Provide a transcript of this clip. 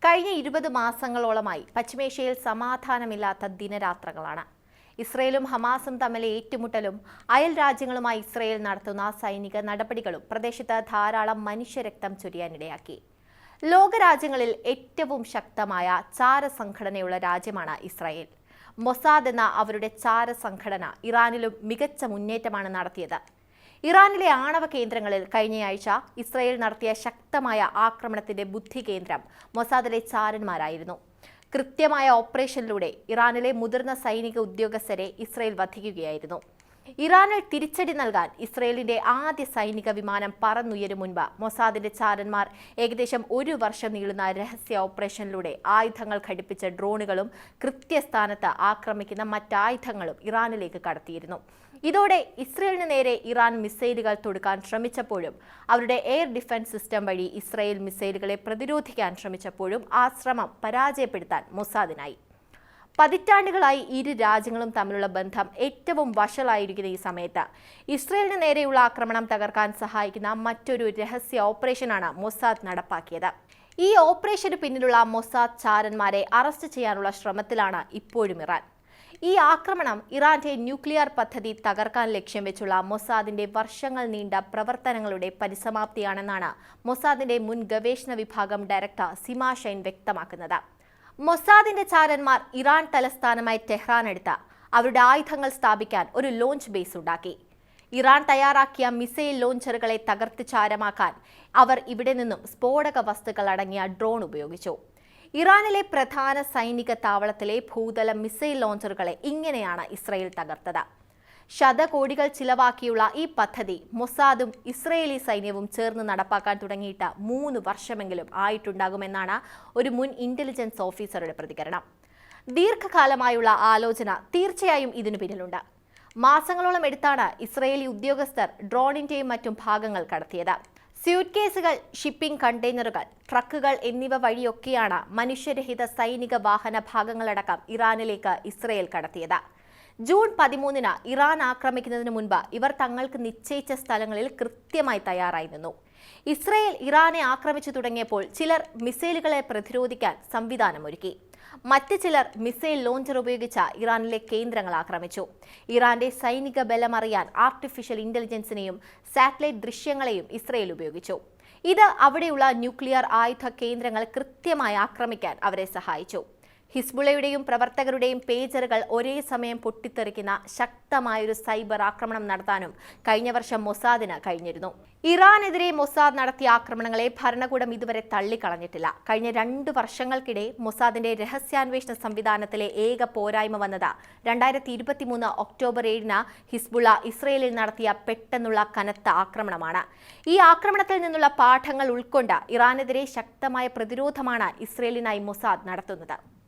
കഴിഞ്ഞ 20 മാസങ്ങളോളമായി പശ്ചിമേഷ്യയിൽ സമാധാനമില്ലാത്ത ദിനരാത്രങ്ങളാണ്. ഇസ്രയേലും ഹമാസും തമ്മിലെ ഏറ്റുമുട്ടലും അയൽ രാജ്യങ്ങളുമായി ഇസ്രയേൽ നടത്തുന്ന സൈനിക നടപടികളും പ്രദേശത്ത് ധാരാളം മനുഷ്യരക്തം ചൊരിയാനിടയാക്കി. ലോകരാജ്യങ്ങളിൽ ഏറ്റവും ശക്തമായ ചാരസംഘടനയുള്ള രാജ്യമാണ് ഇസ്രായേൽ. മൊസാദ് എന്ന അവരുടെ ചാരസംഘടന ഇറാനിലും മികച്ച മുന്നേറ്റമാണ് നടത്തിയത്. ഇറാനിലെ ആണവ കേന്ദ്രങ്ങളിൽ കഴിഞ്ഞയാഴ്ച ഇസ്രായേൽ നടത്തിയ ശക്തമായ ആക്രമണത്തിന്റെ ബുദ്ധികേന്ദ്രം മൊസാദിലെ ചാരന്മാരായിരുന്നു. കൃത്യമായ ഓപ്പറേഷനിലൂടെ ഇറാനിലെ മുതിർന്ന സൈനിക ഉദ്യോഗസ്ഥരെ ഇസ്രായേൽ വധിക്കുകയായിരുന്നു. ഇറാനിൽ തിരിച്ചടി നൽകാൻ ഇസ്രായേലിന്റെ ആദ്യ സൈനിക വിമാനം പറന്നുയരും മുൻപ് മൊസാദിന്റെ ചാരന്മാർ ഏകദേശം 1 വർഷം നീളുന്ന രഹസ്യ ഓപ്പറേഷനിലൂടെ ആയുധങ്ങൾ ഘടിപ്പിച്ച ഡ്രോണുകളും കൃത്യസ്ഥാനത്ത് ആക്രമിക്കുന്ന മറ്റായുധങ്ങളും ഇറാനിലേക്ക് കടത്തിയിരുന്നു. ഇതോടെ ഇസ്രയേലിന് നേരെ ഇറാൻ മിസൈലുകൾ തൊടുക്കാൻ ശ്രമിച്ചപ്പോഴും അവരുടെ എയർ ഡിഫൻസ് സിസ്റ്റം വഴി ഇസ്രായേൽ മിസൈലുകളെ പ്രതിരോധിക്കാൻ ശ്രമിച്ചപ്പോഴും ആ ശ്രമം പരാജയപ്പെടുത്താൻ മൊസാദിനായി. പതിറ്റാണ്ടുകളായി ഇരു രാജ്യങ്ങളും തമ്മിലുള്ള ബന്ധം ഏറ്റവും വഷളായിരിക്കുന്ന ഈ സമയത്ത് ഇസ്രയേലിന് നേരെയുള്ള ആക്രമണം തകർക്കാൻ സഹായിക്കുന്ന മറ്റൊരു രഹസ്യ ഓപ്പറേഷനാണ് മൊസാദ് നടപ്പാക്കിയത്. ഈ ഓപ്പറേഷന് പിന്നിലുള്ള മൊസാദ് ചാരന്മാരെ അറസ്റ്റ് ചെയ്യാനുള്ള ശ്രമത്തിലാണ് ഇപ്പോഴും ഇറാൻ. ഈ ആക്രമണം ഇറാന്റെ ന്യൂക്ലിയർ പദ്ധതി തകർക്കാൻ ലക്ഷ്യം വെച്ചുള്ള മൊസാദിന്റെ വർഷങ്ങൾ നീണ്ട പ്രവർത്തനങ്ങളുടെ പരിസമാപ്തിയാണെന്നാണ് മൊസാദിന്റെ മുൻ ഗവേഷണ വിഭാഗം ഡയറക്ടർ സിമ ഷൈൻ വ്യക്തമാക്കുന്നത്. മൊസാദിന്റെ ചാരന്മാർ ഇറാൻ തലസ്ഥാനമായി ടെഹ്റാൻ എടുത്ത് അവരുടെ ആയുധങ്ങൾ സ്ഥാപിക്കാൻ ഒരു ലോഞ്ച് ബേസ് ഉണ്ടാക്കി. ഇറാൻ തയ്യാറാക്കിയ മിസൈൽ ലോഞ്ചറുകളെ തകർത്ത് ചാരമാക്കാൻ അവർ ഇവിടെ നിന്നും സ്ഫോടക വസ്തുക്കൾ അടങ്ങിയ ഡ്രോൺ ഉപയോഗിച്ചു. ഇറാനിലെ പ്രധാന സൈനിക താവളത്തിലെ ഭൂതല മിസൈൽ ലോഞ്ചറുകളെ ഇങ്ങനെയാണ് ഇസ്രായേൽ തകർത്തത്. ശതകോടികൾ ചിലവാക്കിയുള്ള ഈ പദ്ധതി മൊസാദും ഇസ്രയേലി സൈന്യവും ചേർന്ന് നടപ്പാക്കാൻ തുടങ്ങിയിട്ട് 3 വർഷമെങ്കിലും ആയിട്ടുണ്ടാകുമെന്നാണ് ഒരു മുൻ ഇന്റലിജൻസ് ഓഫീസറുടെ പ്രതികരണം. ദീർഘകാലമായുള്ള ആലോചന തീർച്ചയായും ഇതിനു പിന്നിലുണ്ട്. മാസങ്ങളോളം എടുത്താണ് ഇസ്രയേലി ഉദ്യോഗസ്ഥർ ഡ്രോണിന്റെയും മറ്റും ഭാഗങ്ങൾ കടത്തിയത്. സ്യൂട്ട് കേസുകൾ, ഷിപ്പിംഗ് കണ്ടെയ്നറുകൾ, ട്രക്കുകൾ എന്നിവ വഴിയൊക്കെയാണ് മനുഷ്യരഹിത സൈനിക വാഹന ഭാഗങ്ങളടക്കം ഇറാനിലേക്ക് ഇസ്രയേൽ കടത്തിയത്. ജൂൺ 13-ന് ഇറാൻ ആക്രമിക്കുന്നതിന് മുൻപ് ഇവർ തങ്ങൾക്ക് നിശ്ചയിച്ച സ്ഥലങ്ങളിൽ കൃത്യമായി തയ്യാറായി നിന്നു. ഇസ്രയേൽ ഇറാനെ ആക്രമിച്ചു തുടങ്ങിയപ്പോൾ ചിലർ മിസൈലുകളെ പ്രതിരോധിക്കാൻ സംവിധാനമൊരുക്കി. മറ്റ് ചിലർ മിസൈൽ ലോഞ്ചർ ഉപയോഗിച്ച ഇറാനിലെ കേന്ദ്രങ്ങൾ ആക്രമിച്ചു. ഇറാന്റെ സൈനിക ബലം അറിയാൻ ആർട്ടിഫിഷ്യൽ ഇന്റലിജൻസിനെയും സാറ്റലൈറ്റ് ദൃശ്യങ്ങളെയും ഇസ്രയേൽ ഉപയോഗിച്ചു. ഇത് അവിടെയുള്ള ന്യൂക്ലിയർ ആയുധ കേന്ദ്രങ്ങൾ കൃത്യമായി ആക്രമിക്കാൻ അവരെ സഹായിച്ചു. ഹിസ്ബുള്ളയുടെയും പ്രവർത്തകരുടെയും പേജറുകൾ ഒരേ സമയം പൊട്ടിത്തെറിക്കുന്ന ശക്തമായൊരു സൈബർ ആക്രമണം നടത്താനും കഴിഞ്ഞ വർഷം മൊസാദിന് കഴിഞ്ഞിരുന്നു. ഇറാനെതിരെ മൊസാദ് നടത്തിയ ആക്രമണങ്ങളെ ഭരണകൂടം ഇതുവരെ തള്ളിക്കളഞ്ഞിട്ടില്ല. കഴിഞ്ഞ 2 വർഷങ്ങൾക്കിടെ മൊസാദിന്റെ രഹസ്യാന്വേഷണ സംവിധാനത്തിലെ ഏക പോരായ്മ വന്നത് 2023 ഒക്ടോബർ 7-ന് ഹിസ്ബുള്ള ഇസ്രയേലിൽ നടത്തിയ പെട്ടെന്നുള്ള കനത്ത ആക്രമണമാണ്. ഈ ആക്രമണത്തിൽ നിന്നുള്ള പാഠങ്ങൾ ഉൾക്കൊണ്ട് ഇറാനെതിരെ ശക്തമായ പ്രതിരോധമാണ് ഇസ്രയേലിനായി മൊസാദ് നടത്തുന്നത്.